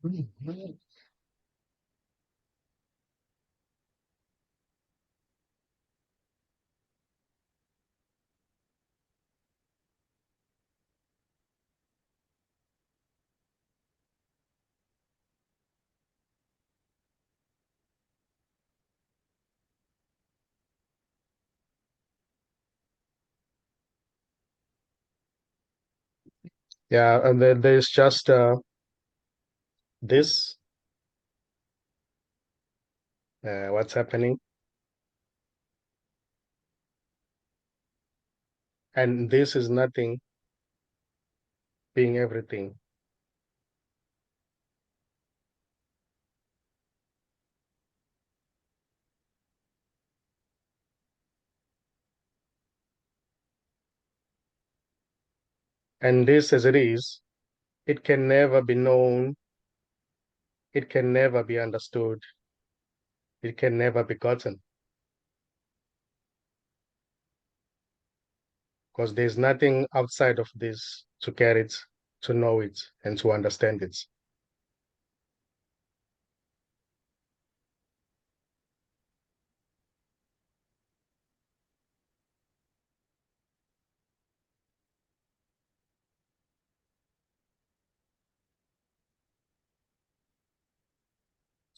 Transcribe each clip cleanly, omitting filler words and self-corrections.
Yeah, and then there's just this, what's happening, and this is nothing being everything. And this as it is, it can never be known, it can never be understood, it can never be gotten, because there's nothing outside of this to get it, to know it, and to understand it.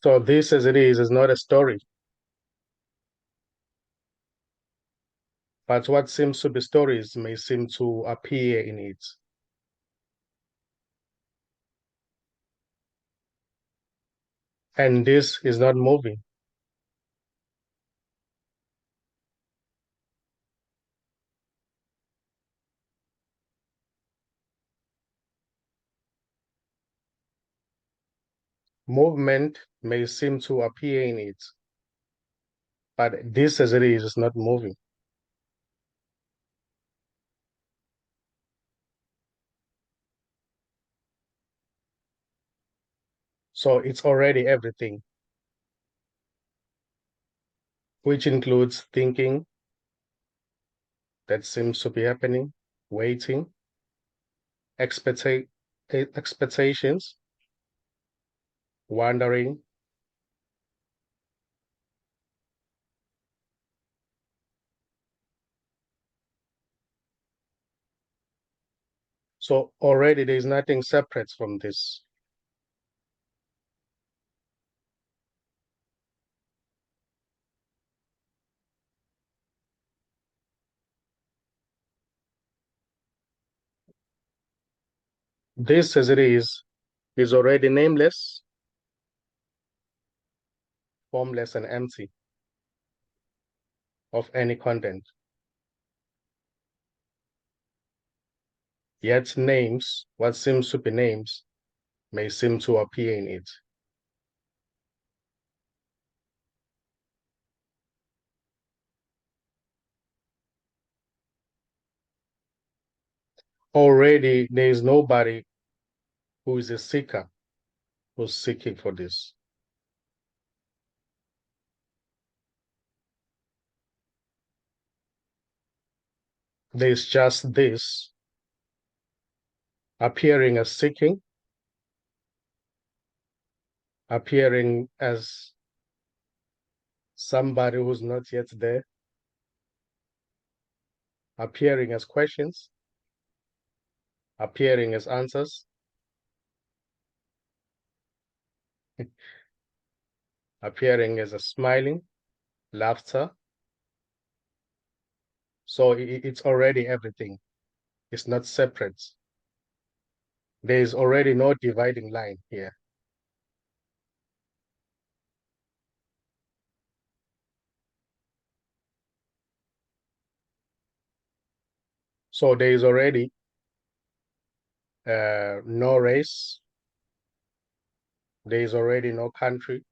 So this as it is not a story, but what seems to be stories may seem to appear in it. And this is not moving. Movement may seem to appear in it, but this as it is not moving. So it's already everything, which includes thinking that seems to be happening, waiting, expecta expectations, wondering. So already there's nothing separate from this. This as it is already nameless, formless, and empty of any content. Yet names, what seems to be names, may seem to appear in it. Already there is nobody who is a seeker who's seeking for this. There's just this appearing as seeking, appearing as somebody who's not yet there, appearing as questions, appearing as answers, appearing as a smiling, laughter. So it's already everything. It's not separate. There is already no dividing line here. So there is already no race. There is already no country.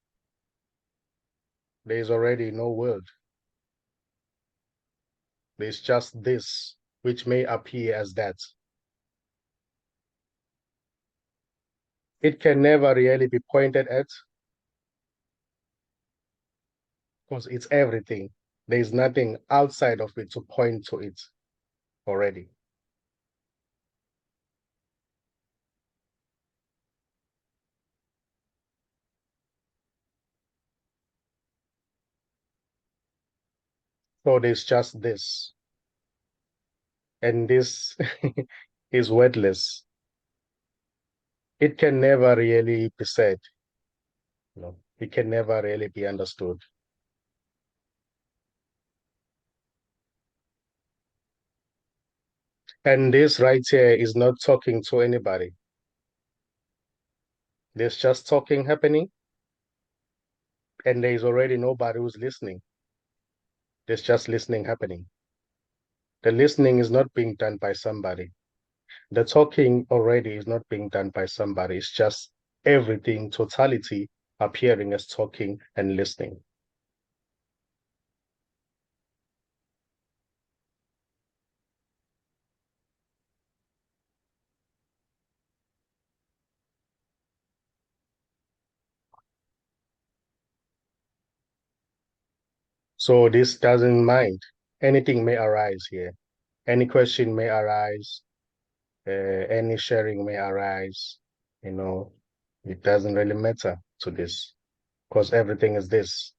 There is already no world. There's just this, which may appear as that. It can never really be pointed at because it's everything. There's nothing outside of it to point to it already. So there's just this, and this is wordless. It can never really be said. It can never really be understood. And this right here is not talking to anybody. There's just talking happening, and there's already nobody who's listening. There's just listening happening. The listening is not being done by somebody. The talking already is not being done by somebody. It's just everything, totality, appearing as talking and listening. So this doesn't mind. Anything may arise here. Any question may arise. Any sharing may arise. You know, it doesn't really matter to this because everything is this.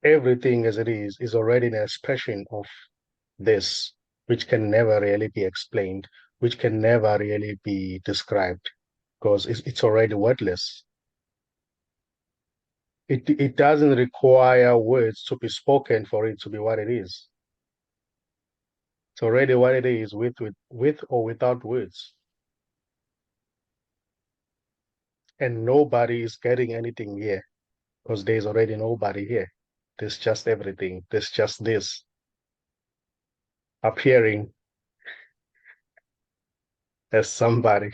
Everything as it is already an expression of this, which can never really be explained, which can never really be described because it's already wordless. It doesn't require words to be spoken for it to be what it is. It's already what it is with or without words. And nobody is getting anything here because there's already nobody here. There's just everything. There's just this appearing as somebody,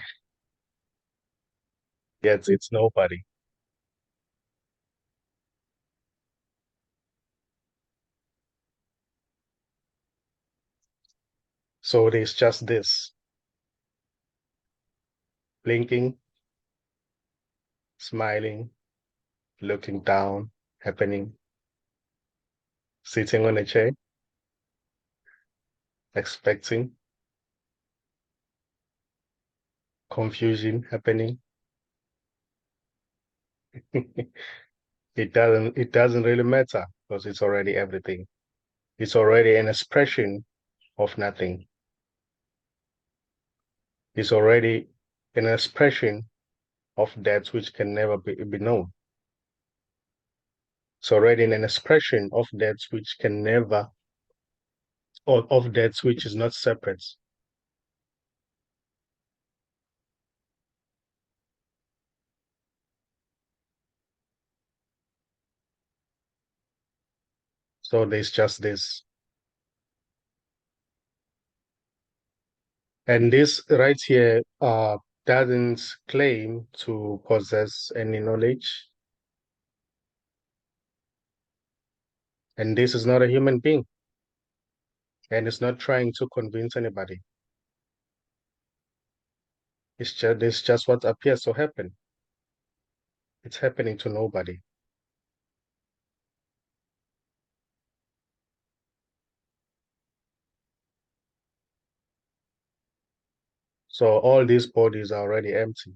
yet it's nobody. So there's just this blinking, smiling, looking down, happening, sitting on a chair, expecting, confusion happening. It doesn't really matter because it's already everything. It's already an expression of nothing. It's already an expression of that which can never be known. It's already an expression of that which can never, or of that which is not separate. So there's just this. And this right here doesn't claim to possess any knowledge. And this is not a human being. And it's not trying to convince anybody. It's just what appears to happen. It's happening to nobody. So all these bodies are already empty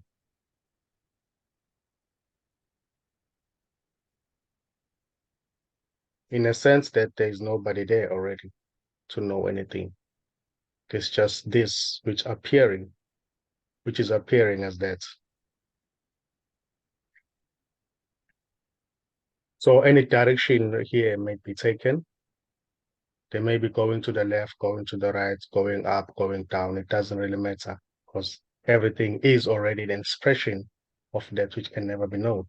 in a sense that there is nobody there already to know anything. There's just this which is appearing as that. So any direction here may be taken. They may be going to the left, going to the right, going up, going down. It doesn't really matter because everything is already an expression of that which can never be known.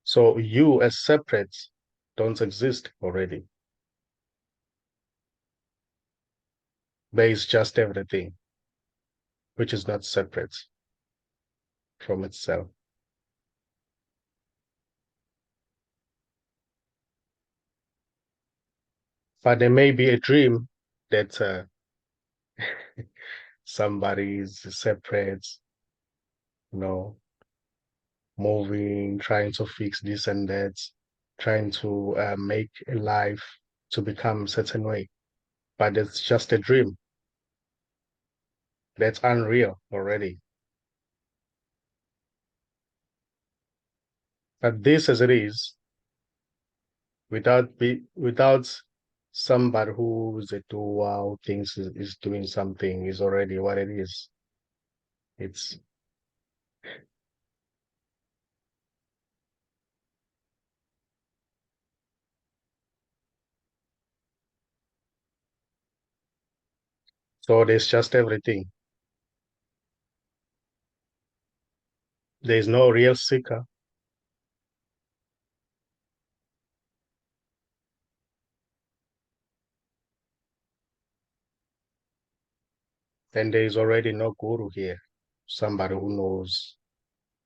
So you as separate don't exist already. There is just everything, which is not separate from itself. But there may be a dream that somebody is separate, you know, moving, trying to fix this and that, trying to make a life to become a certain way. But it's just a dream that's unreal already. But this as it is, without somebody who's a doer who thinks is doing something is already what it is. It's so there's just everything. There's no real seeker. And there is already no guru here. Somebody who knows,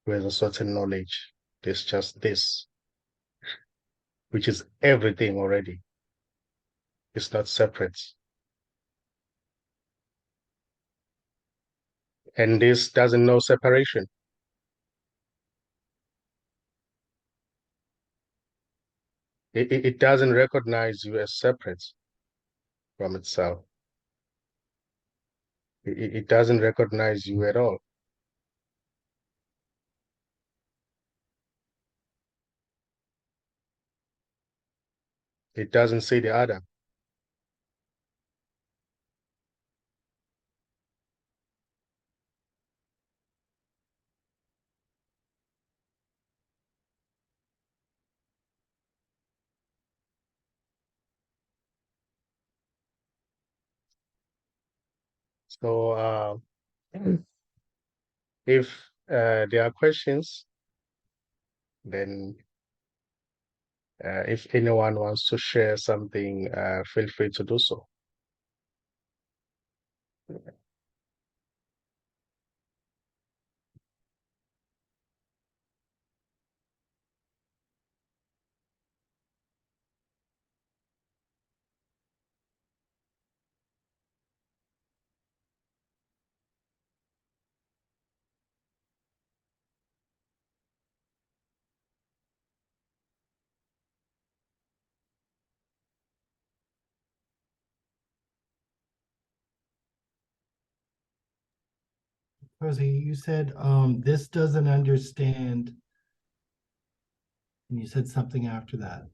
who has a certain knowledge. There's just this, which is everything already. It's not separate. And this doesn't know separation. It doesn't recognize you as separate from itself. It doesn't recognize you at all. It doesn't see the other. So if there are questions, then if anyone wants to share something, feel free to do so. Rosie, you said this doesn't understand, and you said something after that.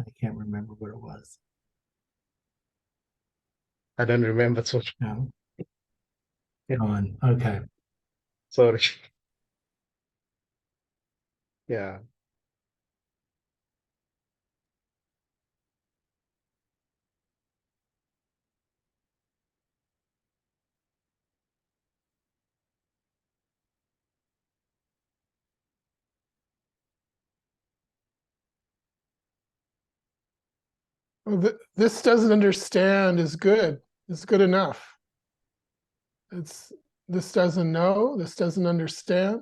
I can't remember what it was. I don't remember. So No. On. Okay. sorry. Yeah. Well, this doesn't understand is good. It's good enough. It's this doesn't know, this doesn't understand.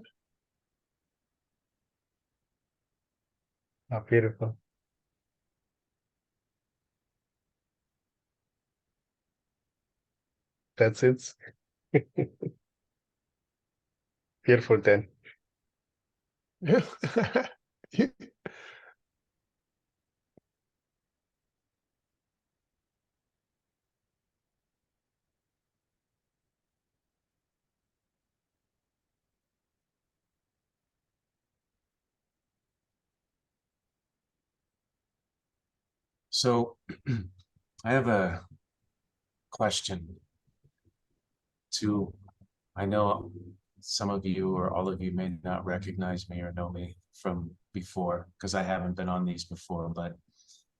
Oh, beautiful. That's it. Beautiful then. So I have a question to, I know some of you or all of you may not recognize me or know me from before because I haven't been on these before, but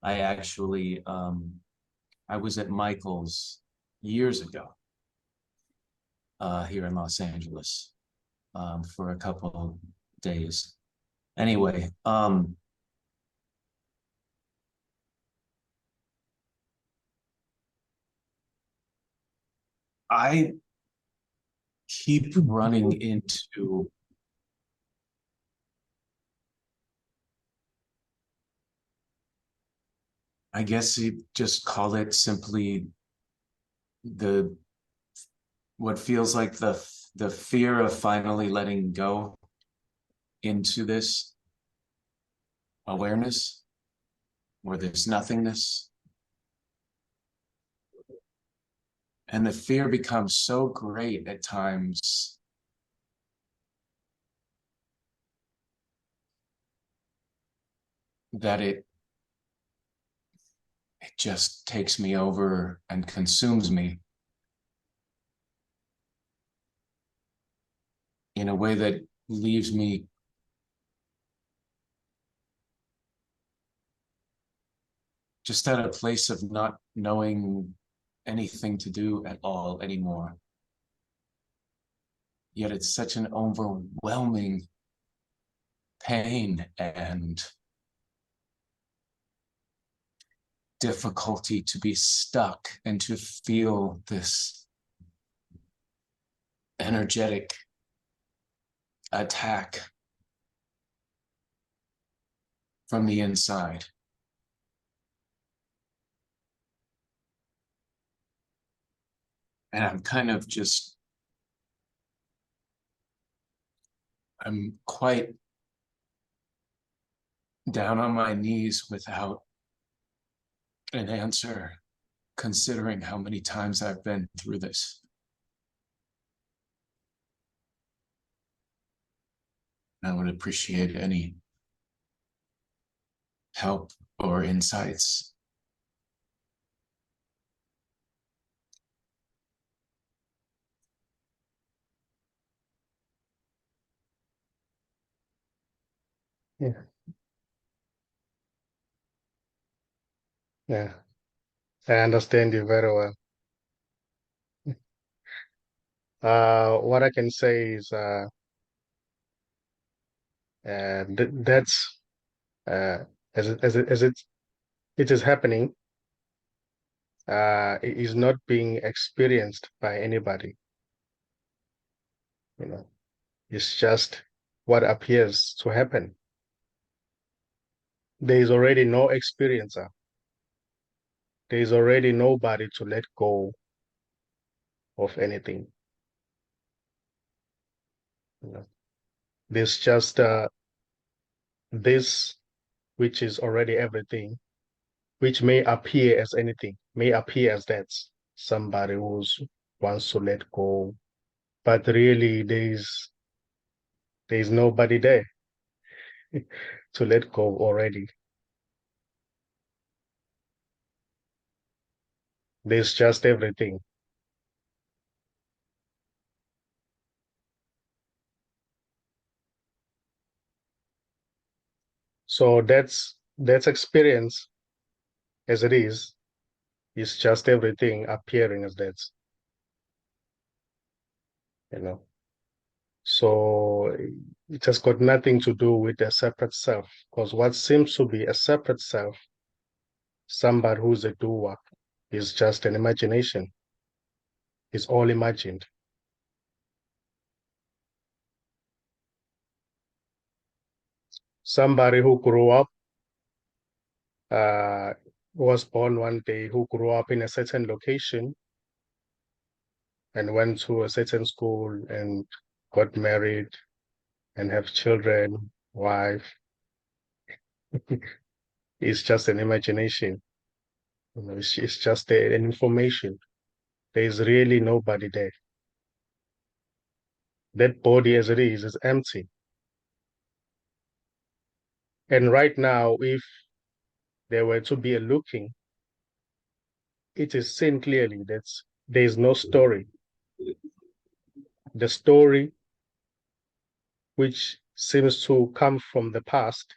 I actually, I was at Michael's years ago here in Los Angeles for a couple days. Anyway, I keep running into I guess you just call it simply the what feels like the fear of finally letting go into this awareness or this nothingness. And the fear becomes so great at times that it just takes me over and consumes me in a way that leaves me just at a place of not knowing anything to do at all anymore. Yet it's such an overwhelming pain and difficulty to be stuck and to feel this energetic attack from the inside. And I'm kind of just, I'm quite down on my knees without an answer, considering how many times I've been through this. I would appreciate any help or insights. Yeah. Yeah. I understand you very well. What I can say is that's it is happening. It is not being experienced by anybody. You know, it's just what appears to happen. There is already no experiencer. There is already nobody to let go of anything. You know, there's just this, which is already everything, which may appear as anything, may appear as that's somebody who's wants to let go, but really there's nobody there to let go already. There's just everything. So that's experience as it is. It's just everything appearing as that, you know. So it has got nothing to do with a separate self, because what seems to be a separate self, somebody who's a doer, is just an imagination. It's all imagined. Somebody who grew up, was born one day, who grew up in a certain location and went to a certain school and got married and have children, wife, is just an imagination. You know, it's just an information. There is really nobody there. That body as it is empty. And right now, if there were to be a looking, it is seen clearly that there is no story. The story which seems to come from the past,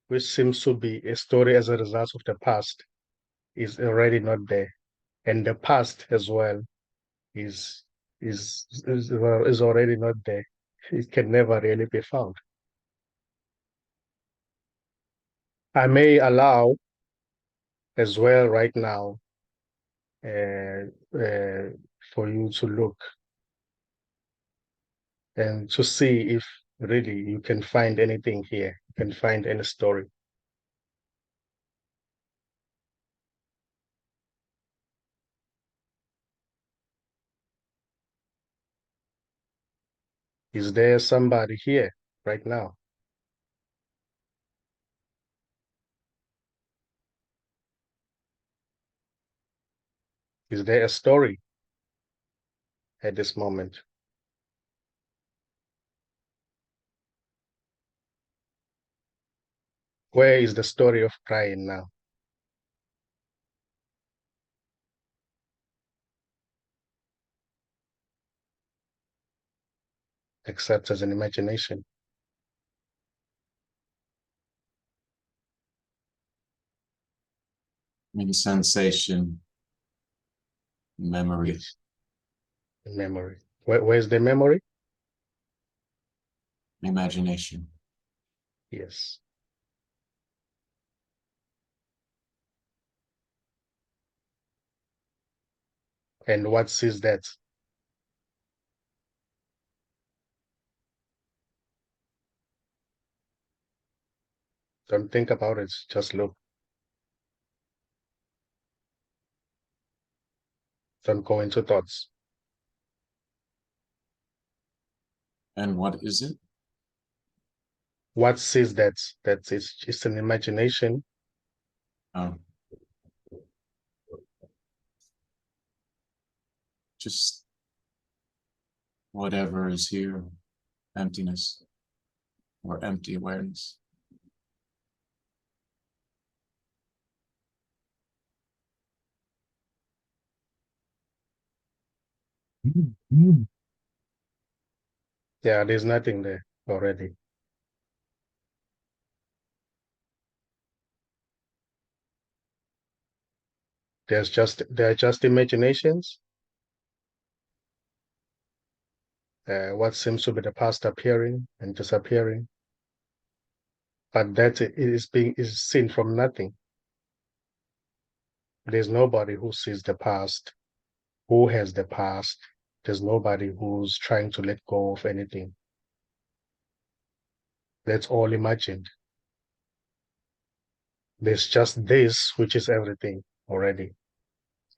which seems to be a story as a result of the past, is already not there. And the past as well is is already not there. It can never really be found. I may allow as well right now for you to look and to see if really you can find anything here, you can find any story. Is there somebody here right now? Is there a story at this moment? Where is the story of crying now? Except as an imagination. Maybe sensation, memory. Yes. Memory. Where's the memory? Imagination. Yes. And what sees that? Don't think about it, just look. Don't go into thoughts. And what is it? What sees that? That is just an imagination. Oh. Just whatever is here, emptiness or empty awareness. Yeah, there's nothing there already. They're just imaginations. What seems to be the past appearing and disappearing. But that is seen from nothing. There's nobody who sees the past, who has the past. There's nobody who's trying to let go of anything. That's all imagined. There's just this, which is everything already.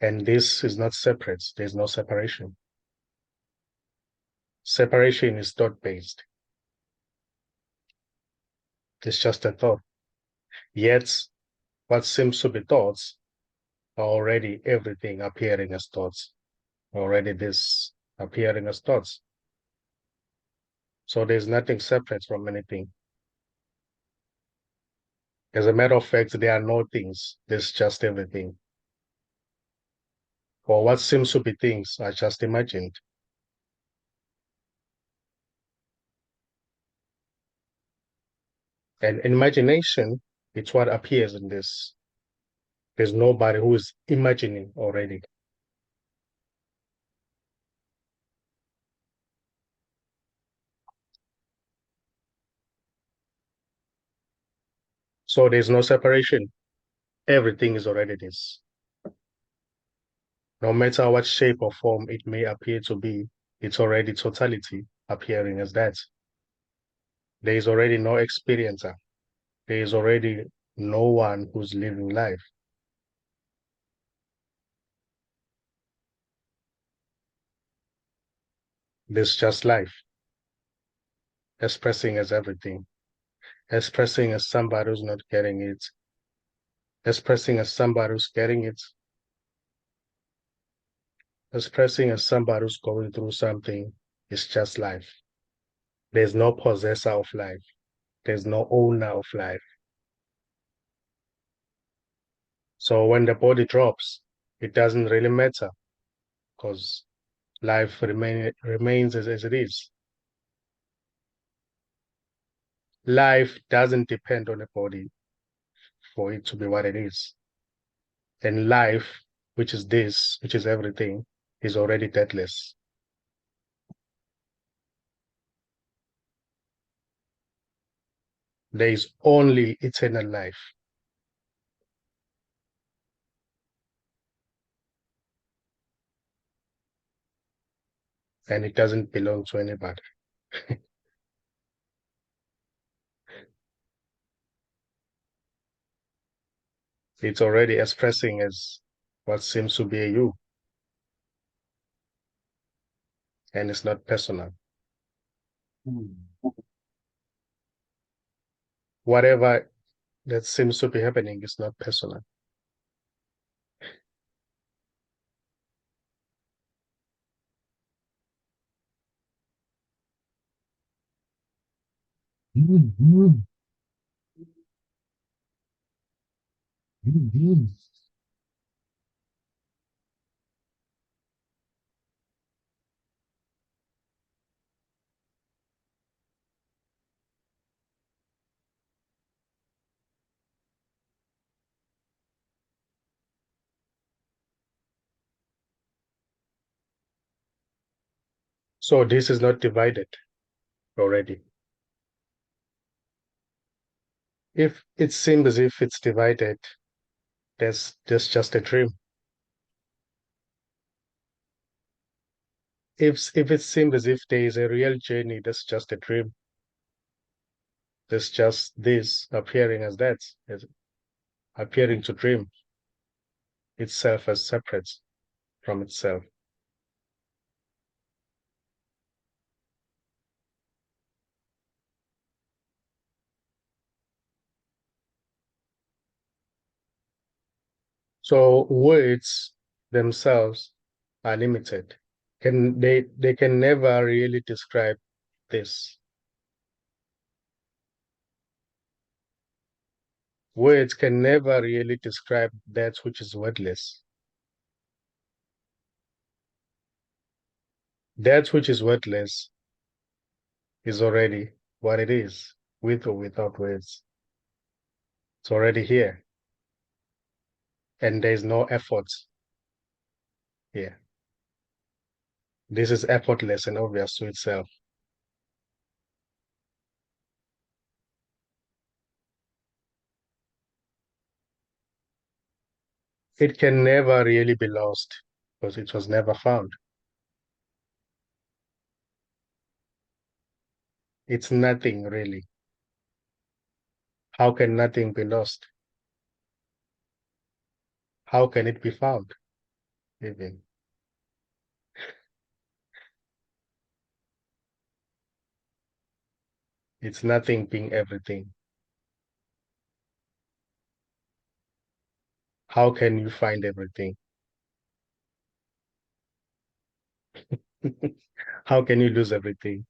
And this is not separate. There's no separation. Separation is thought-based. It's just a thought. Yet, what seems to be thoughts are already everything appearing as thoughts. Already this appearing as thoughts. So there's nothing separate from anything. As a matter of fact, there are no things. There's just everything. Or what seems to be things are just imagined. And imagination, it's what appears in this. There's nobody who is imagining already. So there's no separation. Everything is already this. No matter what shape or form it may appear to be, it's already totality appearing as that. There is already no experiencer. There is already no one who's living life. There's just life, expressing as everything, expressing as somebody who's not getting it, expressing as somebody who's getting it, expressing as somebody who's going through something. It's just life. There's no possessor of life. There's no owner of life. So when the body drops, it doesn't really matter because life remains as it is. Life doesn't depend on the body for it to be what it is. And life, which is this, which is everything, is already deathless. There is only eternal life. And it doesn't belong to anybody. It's already expressing as what seems to be a you. And it's not personal. Whatever that seems to be happening is not personal. So this is not divided already. If it seems as if it's divided, there's just a dream. If it seems as if there is a real journey, that's just a dream. There's just this appearing as that, as appearing to dream itself as separate from itself. So words themselves are limited. They can never really describe this. Words can never really describe that which is wordless. That which is wordless is already what it is, with or without words. It's already here. And there's no effort here. This is effortless and obvious to itself. It can never really be lost because it was never found. It's nothing really. How can nothing be lost? How can it be found, even? It's nothing being everything. How can you find everything? How can you lose everything?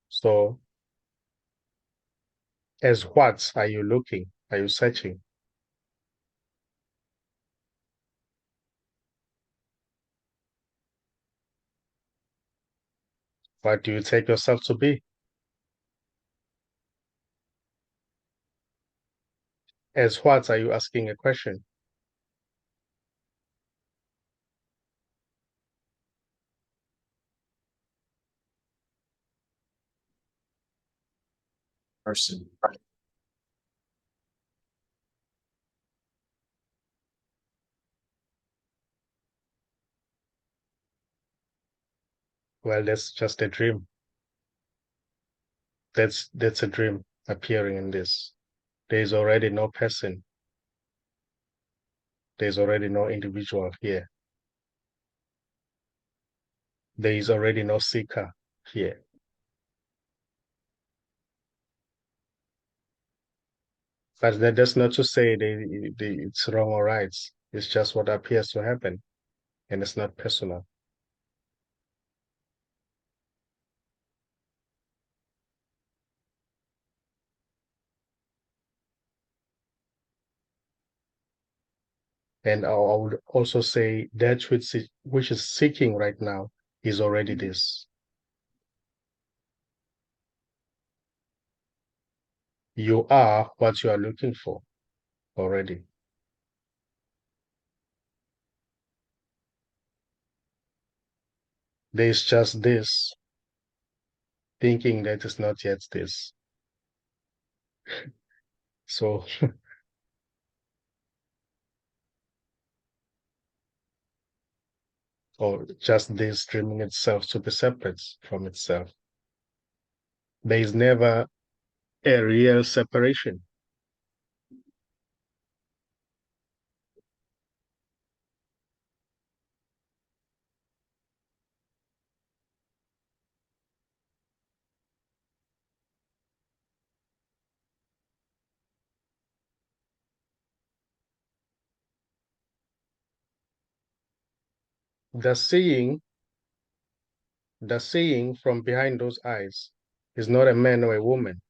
So, as what are you looking? Are you searching? What do you take yourself to be? As what are you asking a question? Person. Well, that's just a dream. That's a dream appearing in this. There's already no person. There's already no individual here. There is already no seeker here. But that's not to say it's wrong or right. It's just what appears to happen, and it's not personal. And I would also say that which is seeking right now is already this. You are what you are looking for already. There's just this, thinking that it's not yet this. So, or just this dreaming itself to be separate from itself. There is never a real separation. The seeing from behind those eyes is not a man or a woman.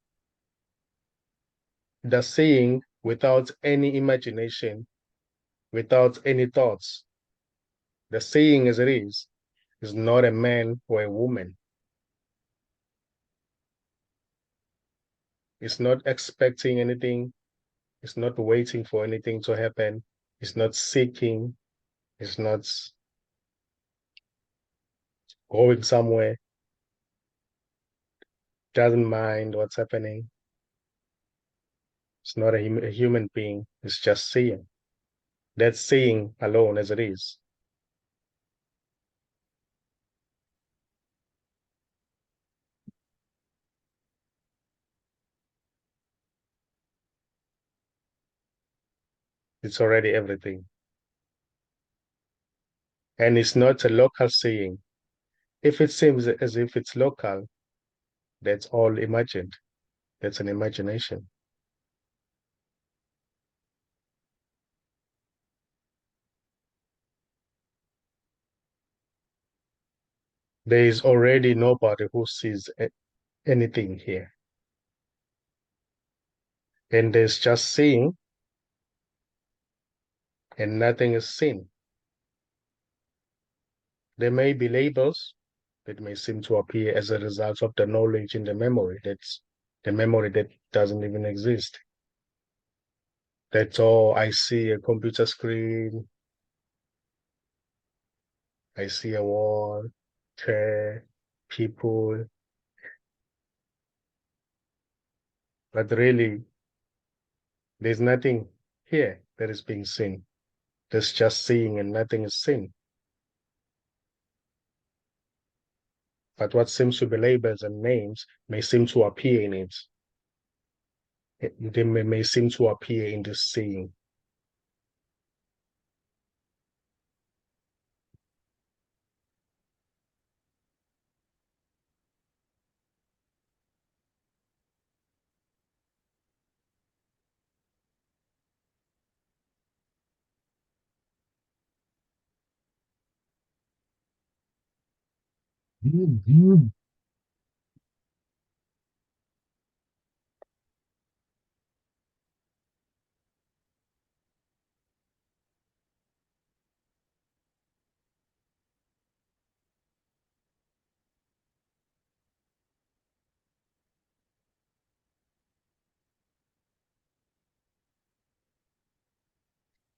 The seeing without any imagination, without any thoughts, the seeing as it is not a man or a woman. It's not expecting anything. It's not waiting for anything to happen. It's not seeking. It's not going somewhere. Doesn't mind what's happening. It's not a human being. It's just seeing. That's seeing alone as it is. It's already everything. And it's not a local seeing. If it seems as if it's local, that's all imagined. That's an imagination. There is already nobody who sees anything here. And there's just seeing, and nothing is seen. There may be labels that may seem to appear as a result of the knowledge in the memory. That's the memory that doesn't even exist. That's all. I see a computer screen. I see a wall, chair, people. But really, there's nothing here that is being seen. There's just seeing and nothing is seen. But what seems to be labels and names may seem to appear in it. They may seem to appear in this seeing.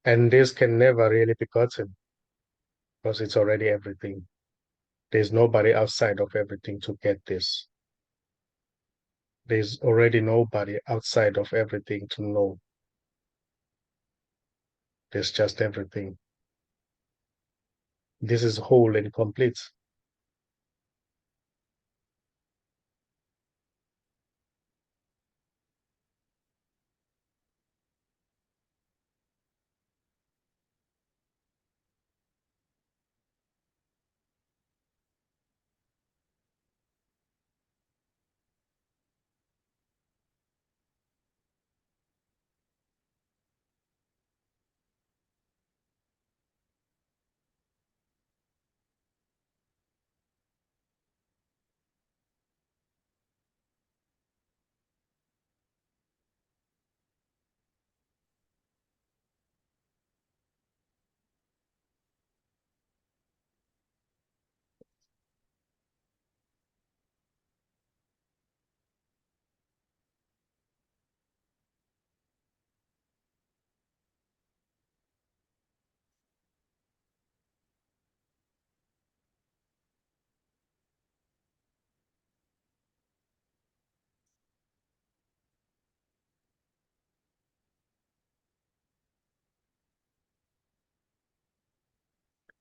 And this can never really be gotten because it's already everything. There's nobody outside of everything to get this. There's already nobody outside of everything to know. There's just everything. This is whole and complete.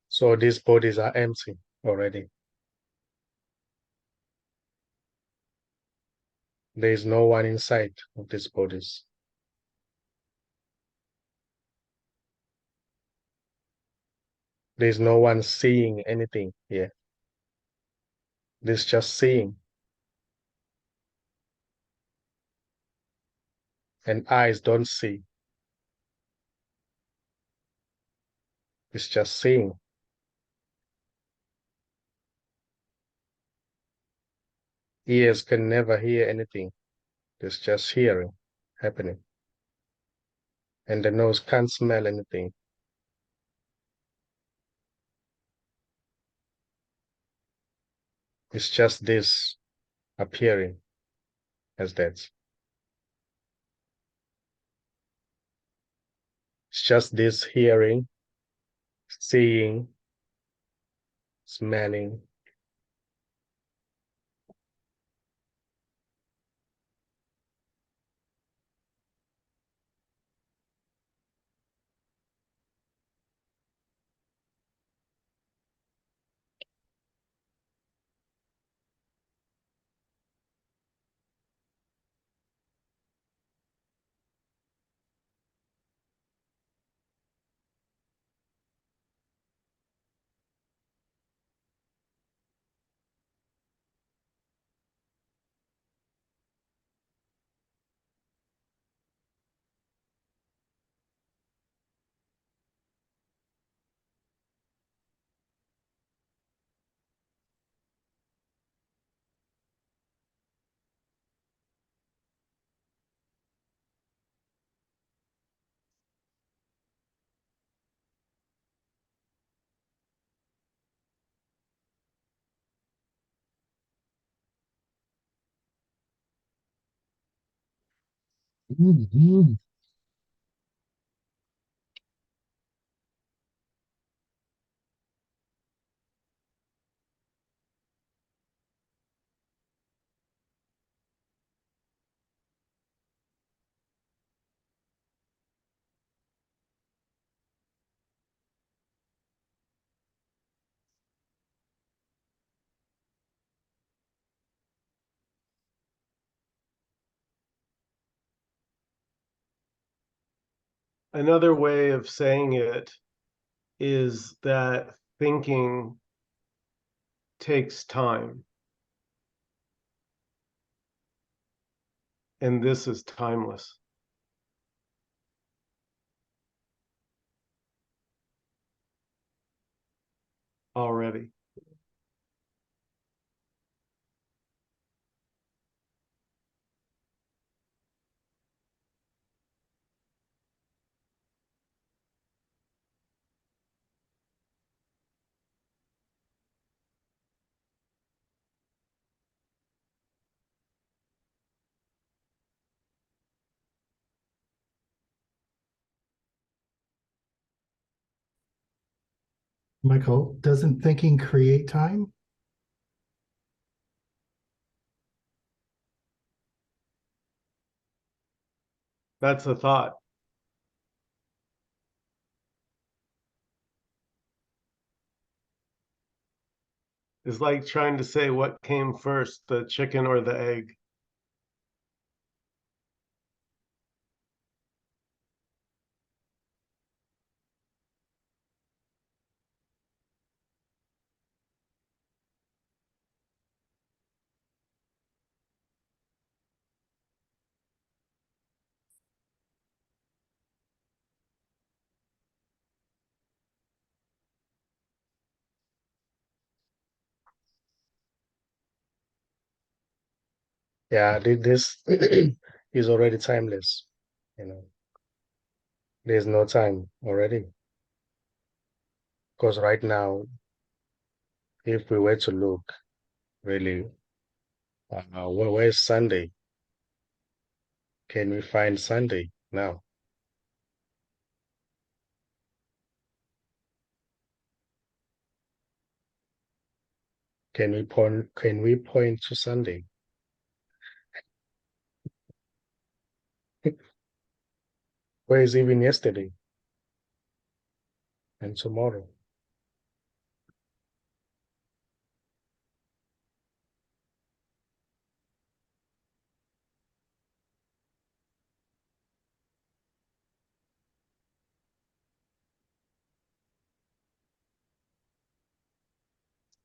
So these bodies are empty already. There is no one inside of these bodies. There is no one seeing anything here. There's just seeing. And eyes don't see. It's just seeing. Ears can never hear anything. There's just hearing happening. And the nose can't smell anything. It's just this appearing as that. It's just this hearing, seeing, smelling. Another way of saying it is that thinking takes time. And this is timeless. Already. Michael, doesn't thinking create time? That's a thought. It's like trying to say what came first, the chicken or the egg. Yeah, this is already timeless. There's no time already. Because right now, if we were to look, really, where's Sunday? Can we find Sunday now? Can we point to Sunday? Where is even yesterday and tomorrow?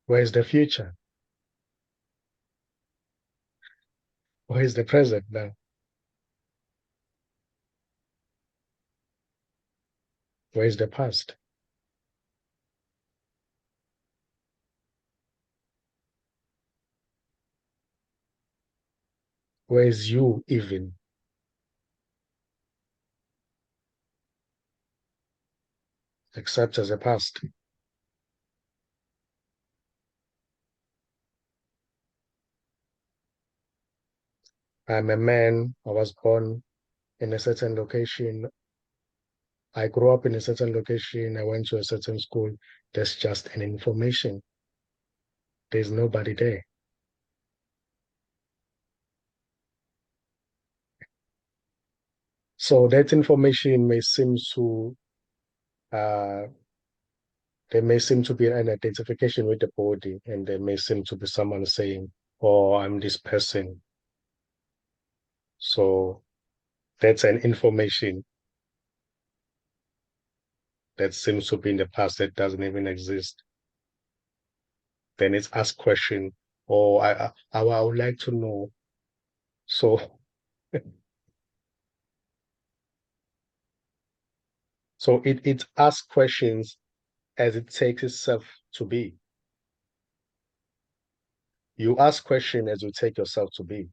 Where is the future? Where is the present now? Where is the past? Where is you even? Except as a past. I'm a man. I was born in a certain location. I grew up in a certain location. I went to a certain school. That's just an information. There's nobody there. So that information may seem to, there may seem to be an identification with the body, and there may seem to be someone saying, oh, I'm this person. So that's an information that seems to be in the past that doesn't even exist. Then it's ask question, or I would like to know. So, so it asks questions as it takes itself to be. You ask question as you take yourself to be.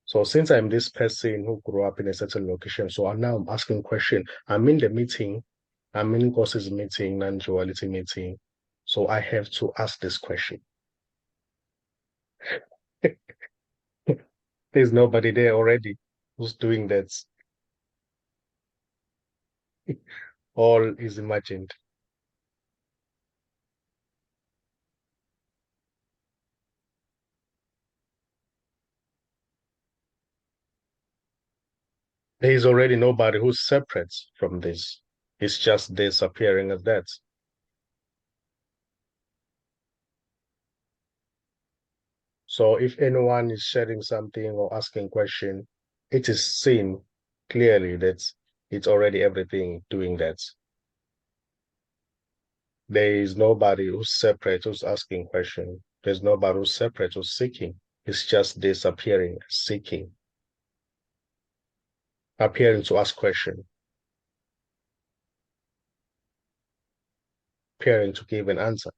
So since I'm this person who grew up in a certain location, so now I'm asking question. I'm in the meeting, I'm in Nkosi's meeting, non-duality meeting. So I have to ask this question. There's nobody there already who's doing that. All is imagined. There is already nobody who's separate from this. It's just disappearing as that. So if anyone is sharing something or asking question, it is seen clearly that it's already everything doing that. There is nobody who's separate who's asking question. There's nobody who's separate who's seeking. It's just disappearing, seeking, appearing to ask question, appearing to give an answer.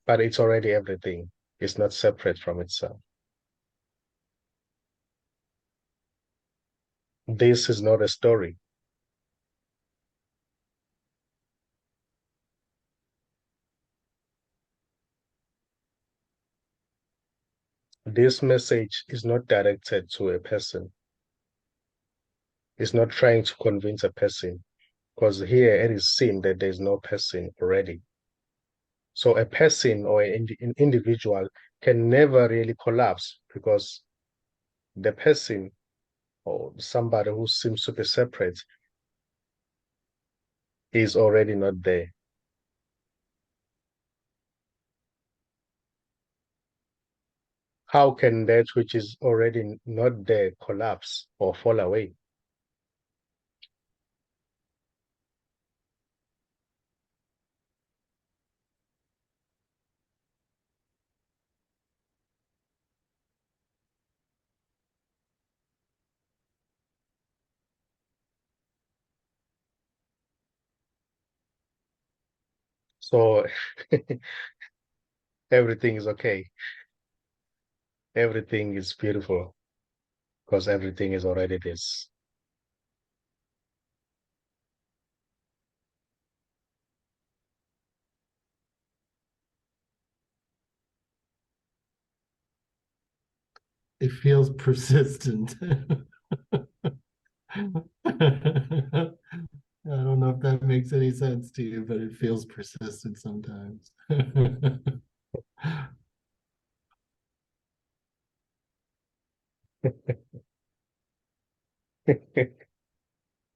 But it's already everything. It's not separate from itself. This is not a story. This message is not directed to a person. It's not trying to convince a person, because here it is seen that there's no person already. So a person or an individual can never really collapse because the person or somebody who seems to be separate is already not there. How can that which is already not there collapse or fall away? So everything is okay. Everything is beautiful because everything is already this. It feels persistent. I don't know if that makes any sense to you, but it feels persistent sometimes.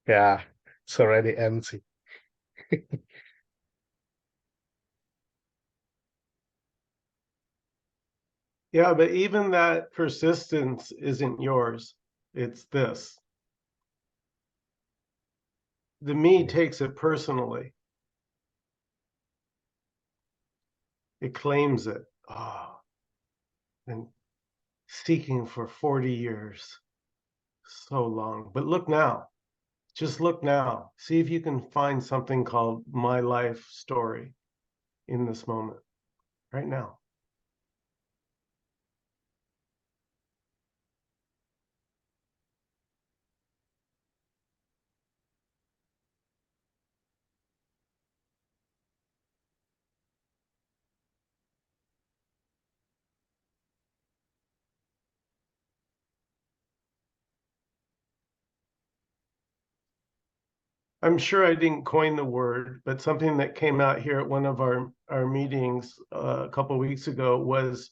Yeah, it's already empty. Yeah, but even that persistence isn't yours. It's this. The me takes it personally. It claims it. Oh, and seeking for 40 years. So long. But look now. Just look now. See if you can find something called my life story in this moment, right now. I'm sure I didn't coin the word, but something that came out here at one of our meetings a couple of weeks ago was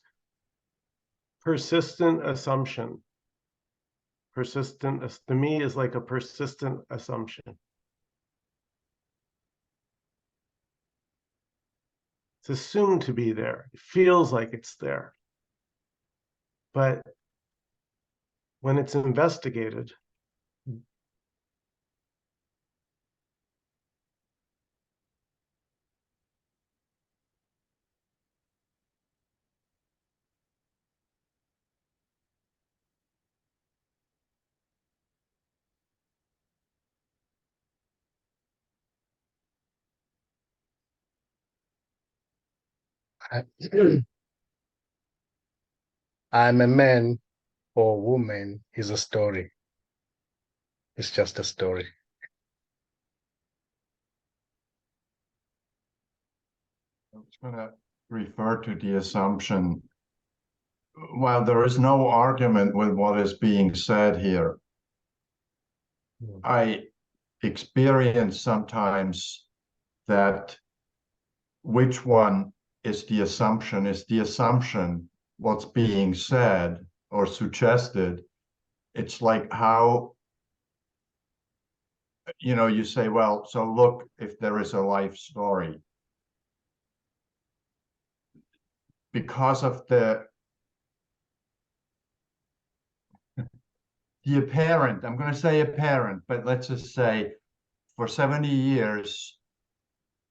persistent assumption. Persistent, to me, is like a persistent assumption. It's assumed to be there. It feels like it's there. But when it's investigated, I, I'm a man or a woman is a story. It's just a story. I was going to refer to the assumption. While there is no argument with what is being said here, I experience sometimes that which one is the assumption? Is the assumption what's being said or suggested? It's like how, you say, well, so look, if there is a life story. Because of the apparent, I'm going to say apparent, but let's just say for 70 years,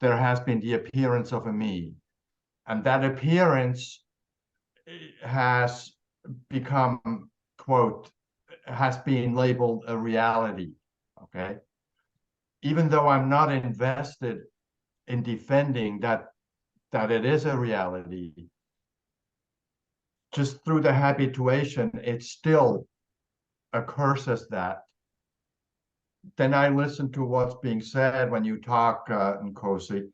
there has been the appearance of a me. And that appearance has become, quote, has been labeled a reality, okay? Even though I'm not invested in defending that it is a reality, just through the habituation, it still occurs as that. Then I listen to what's being said when you talk, Nkosi,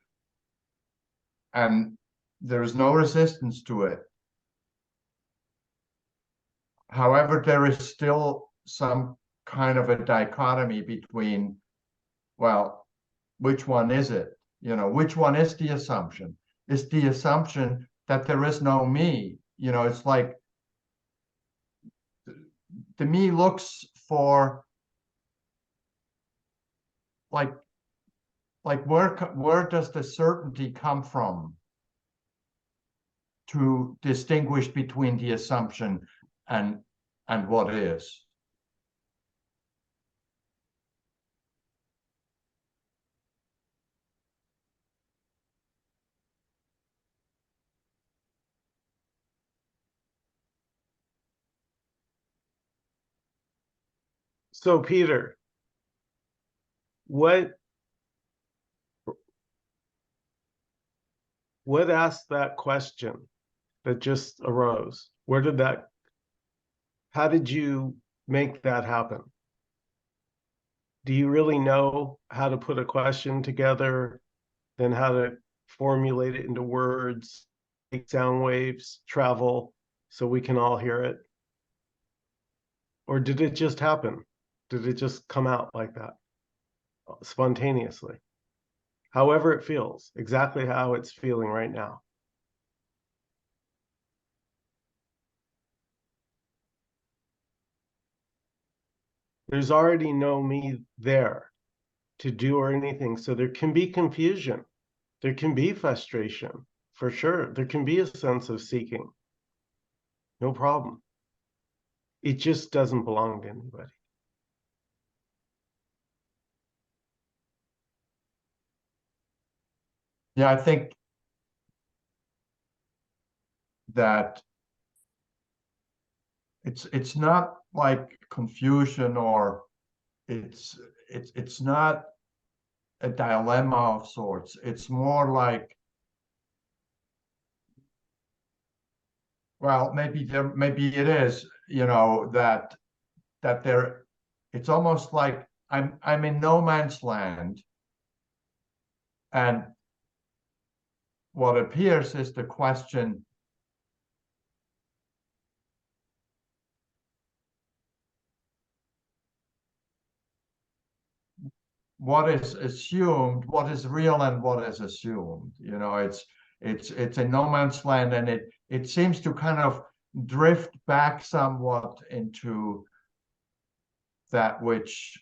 and there's no resistance to it. However, there is still some kind of a dichotomy between, well, which one is it? Which one is the assumption? Is the assumption that there is no me? It's like the me looks for like where does the certainty come from to distinguish between the assumption and what is? so Peter, what asked that question that just arose? How did you make that happen? Do you really know how to put a question together, then how to formulate it into words, make sound waves travel so we can all hear it? Or did it just happen? Did it just come out like that spontaneously? However it feels, exactly how it's feeling right now. There's already no me there to do or anything. So there can be confusion. There can be frustration, for sure. There can be a sense of seeking. No problem. It just doesn't belong to anybody. Yeah, I think that it's not like confusion, or it's not a dilemma of sorts. It's more like, well, maybe it is, that there, it's almost like I'm in no man's land, and what appears is the question, what is assumed, what is real and what is assumed. You know, it's a no man's land, and it seems to kind of drift back somewhat into that which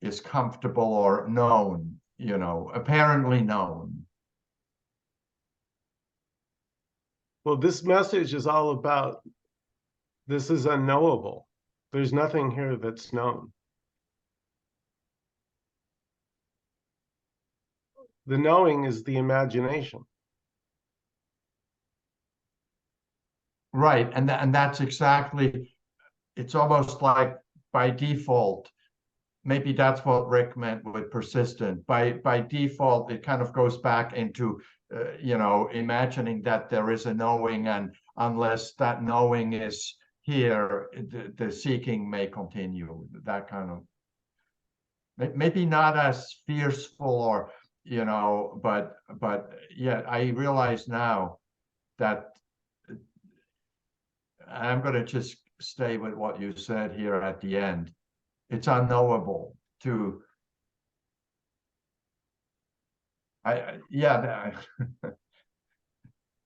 is comfortable or known, you know, apparently known. Well, this message is all about this is unknowable. There's nothing here that's known. The knowing is the imagination. Right, and that's exactly, it's almost like by default, maybe that's what Rick meant with persistent. By default, it kind of goes back into, you know, imagining that there is a knowing, and unless that knowing is here, the seeking may continue. That kind of, maybe not as fearful, or, you know, but yeah, I realize now that I'm going to just stay with what you said here at the end. It's unknowable to, yeah,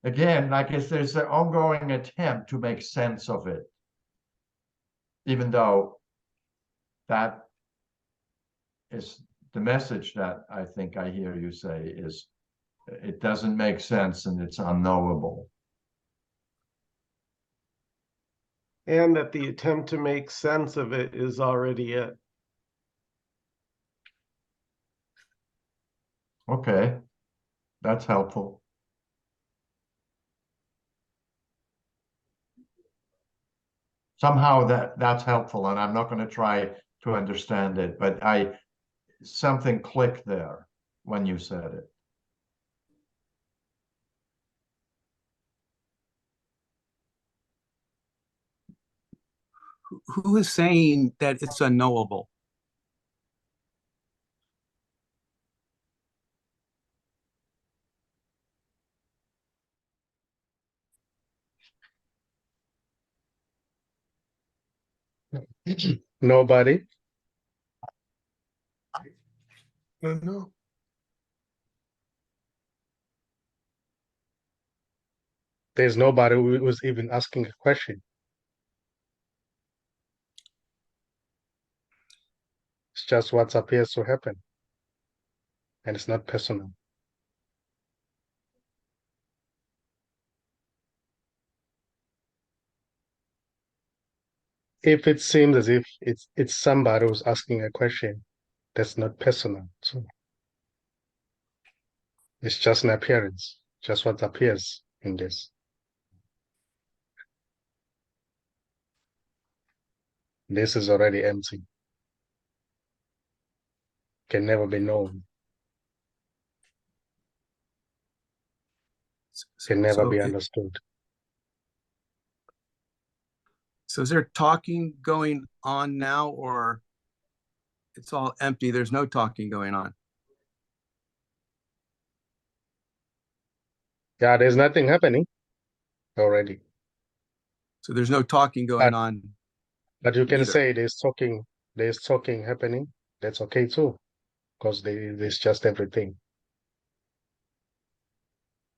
again, like if there's an ongoing attempt to make sense of it, even though that is the message that I think I hear you say is it doesn't make sense and it's unknowable. And that the attempt to make sense of it is already it. Okay, that's helpful. Somehow that's helpful, and I'm not going to try to understand it, but something clicked there when you said it. Who is saying that it's unknowable? Nobody. No. There's nobody who was even asking a question. It's just what appears to happen. And it's not personal. If it seems as if it's somebody who's asking a question, that's not personal. So it's just an appearance, just what appears in this. This is already empty. Can never be known. Can never be understood. So is there talking going on now, or it's all empty? There's no talking going on. Yeah, there's nothing happening already. So there's no talking going on. But you can either. say there's talking happening. That's okay too, because there's just everything.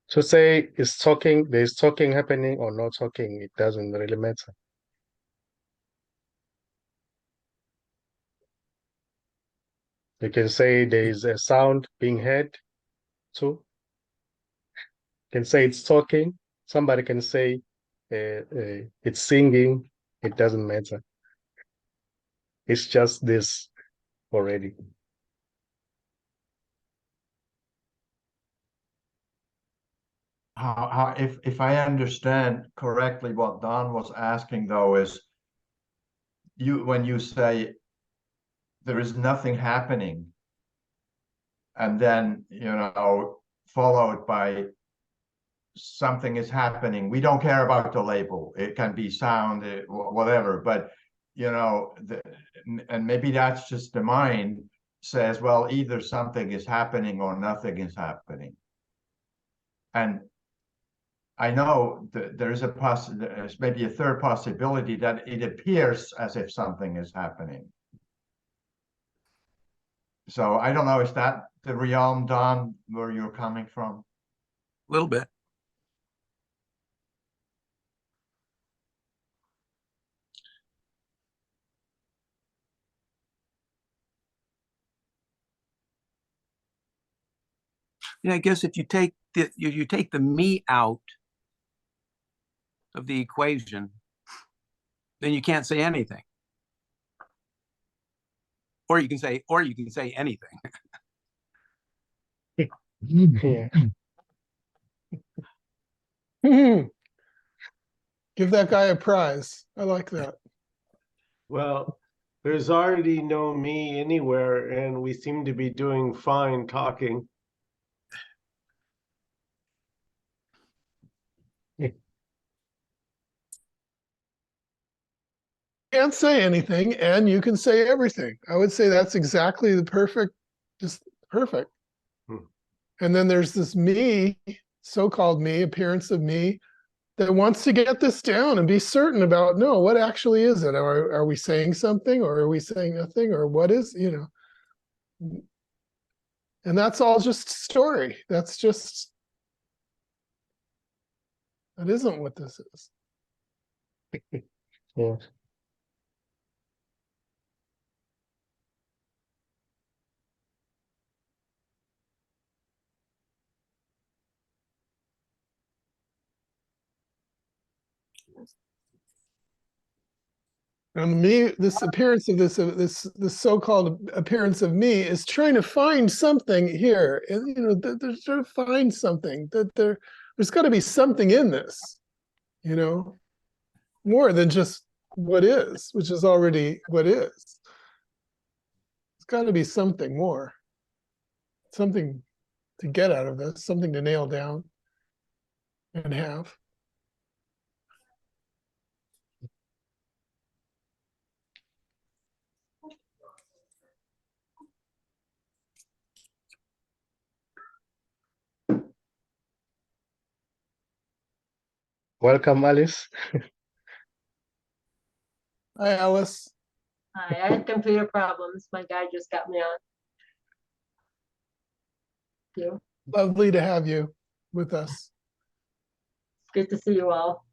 So say there's talking happening or not talking, it doesn't really matter. You can say there is a sound being heard too. You can say it's talking. Somebody can say it's singing. It doesn't matter. It's just this already. If I understand correctly, what Don was asking though is, when you say there is nothing happening, and then, you know, followed by something is happening, we don't care about the label. It can be sound, whatever, but, you know, and maybe that's just the mind says, well, either something is happening or nothing is happening. And I know that there's maybe a third possibility, that it appears as if something is happening. So I don't know, is that the realm, Don, where you're coming from? A little bit. Yeah, I guess if you take the me out of the equation, then you can't say anything. Or you can say anything. Yeah. Give that guy a prize. I like that. Well, there's already no me anywhere, and we seem to be doing fine talking. Can't say anything, and you can say everything. I would say that's exactly the perfect, just perfect. Hmm. And then there's this me, so-called me, appearance of me, that wants to get this down and be certain about, no, what actually is it? Are we saying something, or are we saying nothing, or what is, and that's all just story. That isn't what this is. Yeah. And me, this appearance of this so-called appearance of me is trying to find something here. And, they're trying to find something that there's got to be something in this, more than just what is, which is already what is. It's got to be something more, something to get out of this, something to nail down and have. Welcome, Alice. Hi, Alice. Hi, I had computer problems. My guy just got me on. Thank you. Lovely to have you with us. Good to see you all.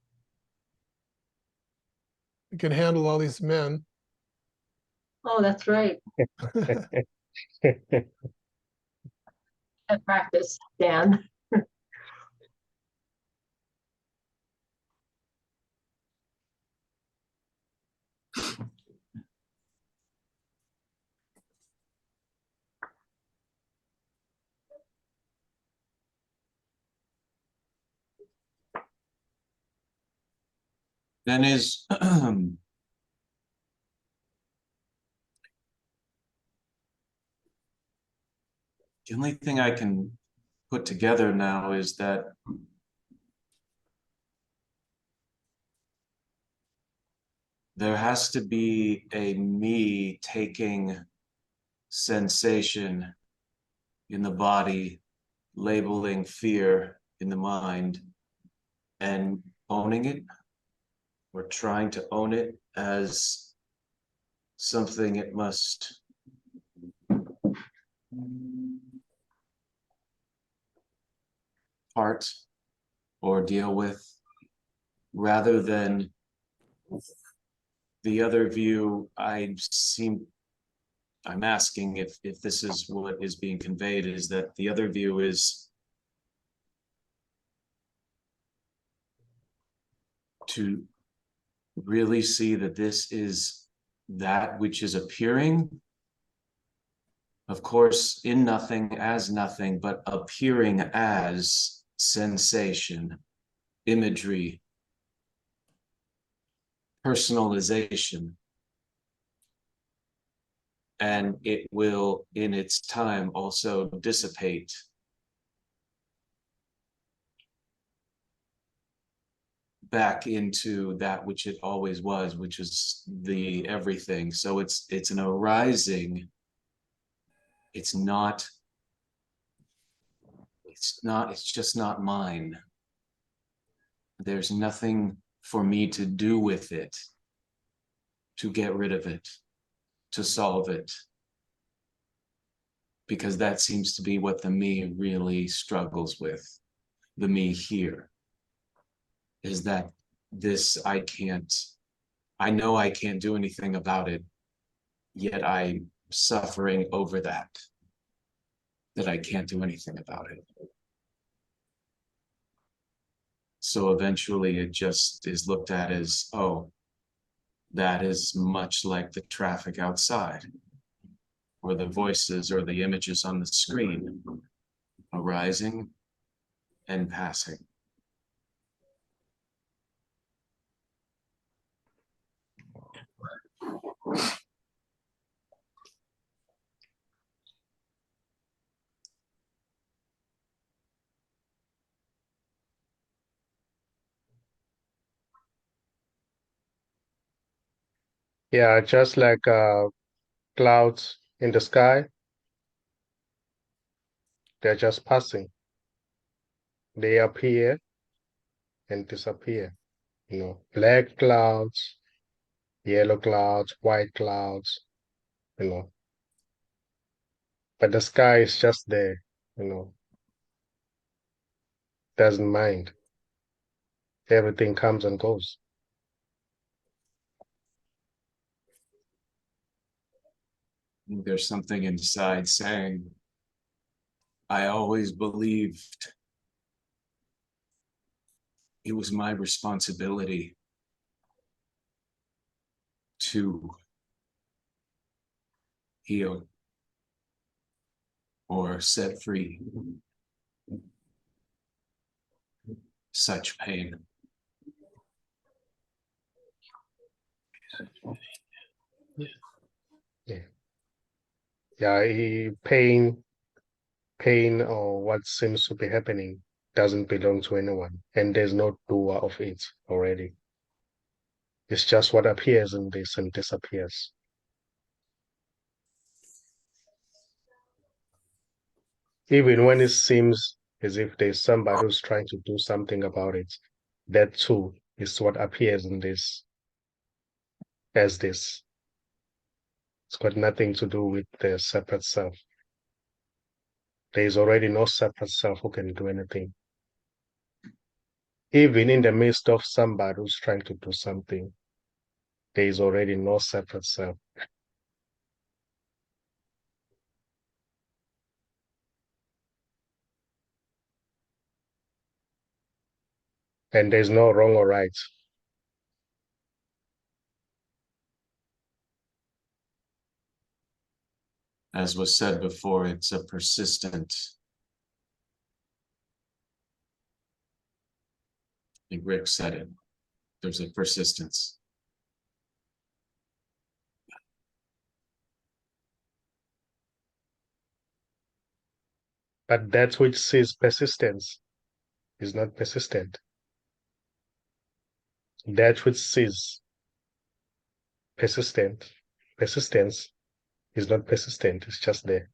You can handle all these men. Oh, that's right. At practice, Dan. Then is the only thing I can put together now is that there has to be a me taking sensation in the body, labeling fear in the mind, and owning it, or trying to own it as something it must part or deal with, rather than the other view. I'm asking if this is what is being conveyed, is that the other view is to really see that this is that which is appearing, of course, in nothing as nothing, but appearing as sensation, imagery, personalization. And it will, in its time, also dissipate. Back into that which it always was, which is the everything. So it's an arising. It's just not mine. There's nothing for me to do with it, to get rid of it, to solve it. because that seems to be what the me really struggles with. The me here is that this, I know I can't do anything about it, yet I'm suffering over that I can't do anything about it. So eventually it just is looked at as, oh, that is much like the traffic outside, or the voices or the images on the screen, arising and passing. Yeah, just like clouds in the sky, they're just passing. They appear and disappear. You know, black clouds, yellow clouds, white clouds, you know. But the sky is just there, you know, doesn't mind. Everything comes and goes. There's something inside saying, I always believed it was my responsibility to heal or set free such pain. Yeah. Yeah, pain or what seems to be happening doesn't belong to anyone, and there's no doer of it already. It's just what appears in this and disappears. Even when it seems as if there's somebody who's trying to do something about it, that too is what appears in this as this. It's got nothing to do with the separate self. There is already no separate self who can do anything. Even in the midst of somebody who's trying to do something, there is already no separate self. And there's no wrong or right. As was said before, it's a persistent, I think Rick said it, there's a persistence. But that which sees persistence is not persistent. That which sees persistence is not persistent, it's just there.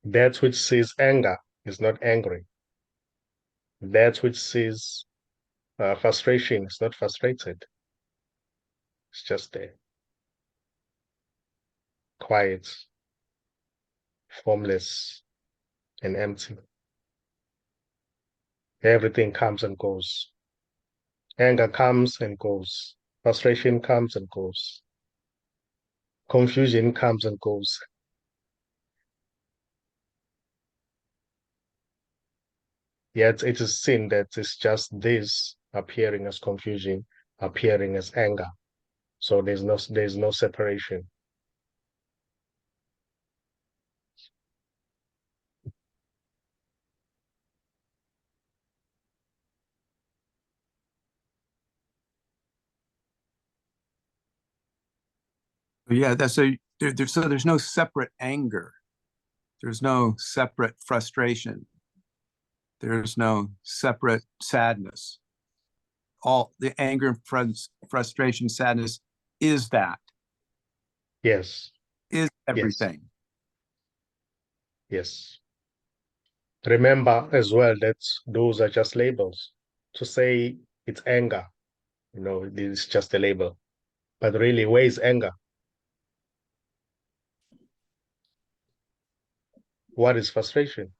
That which sees anger is not angry. That which sees frustration is not frustrated. It's just there. Quiet, formless, and empty. Everything comes and goes. Anger comes and goes. Frustration comes and goes. Confusion comes and goes. Yet it is seen that it's just this appearing as confusion, appearing as anger. So there's no separation. Yeah, that's so there's no separate anger. There's no separate frustration. There's no separate sadness. All the anger, frustration, sadness is that. Yes. Is everything. Yes. Remember as well that those are just labels. To say it's anger, it's just a label. But really, where is anger? What is frustration?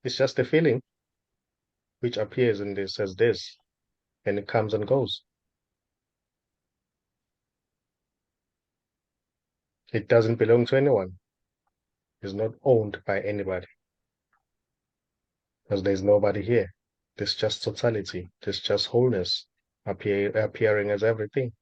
It's just a feeling which appears in this as this, and it comes and goes. It doesn't belong to anyone. It's not owned by anybody. Because there's nobody here. There's just totality. There's just wholeness appearing as everything.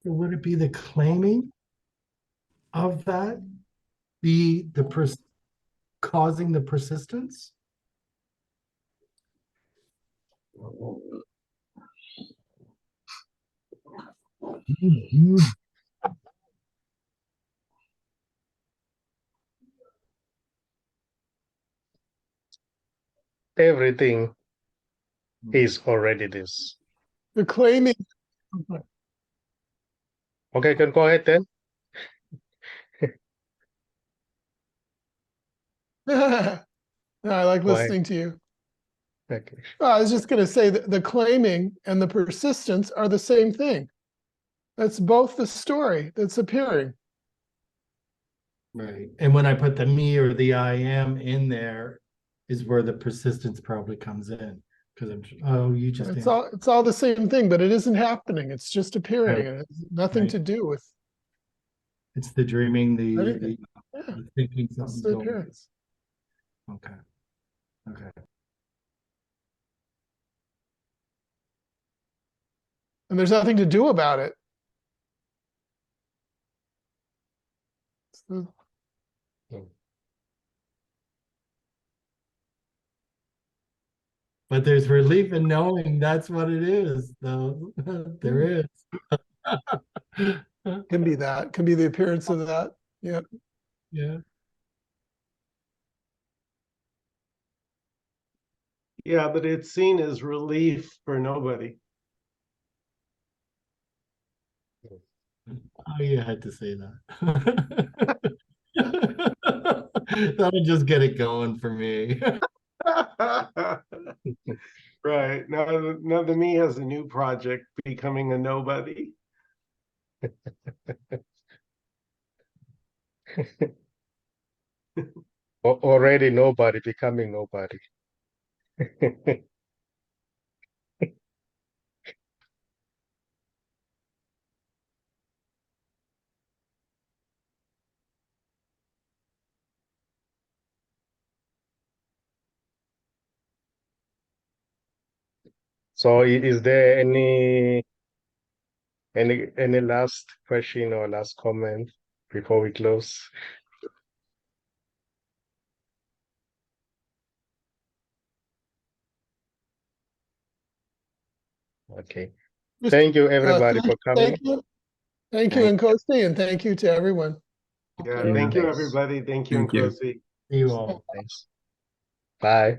So would it be the claiming of that be the causing the persistence? Mhm. Everything is already this. The claiming. Okay, can go ahead then. I like Go ahead. listening to you. Okay. I was just going to say that the claiming and the persistence are the same thing. That's both the story that's appearing. Right. And when I put the me or the I am in there is where the persistence probably comes in. Because you just It's all the same thing, but it isn't happening. It's just appearing. Right. It has nothing Right. to do with it's the dreaming, anything. Yeah, the thinking it's something's the going. appearance. Okay. Okay. And there's nothing to do about it. So, But there's relief in knowing that's what it is, though. There is. can be that. Can be the appearance of that. Yeah. Yeah. Yeah, but it's seen as relief for nobody. Oh, you had to say that. That'll just get it going for me. Right. Now the me has a new project, becoming a nobody. Already nobody becoming nobody. So is there any last question or last comment before we close? Okay. Just, Thank you everybody for coming. Thank you. Thank you, Nkosi, and thank you to everyone. Yeah, Yeah. thank you, Thanks. everybody. Thank you, Thank you. Nkosi. See you all. Thanks. Bye.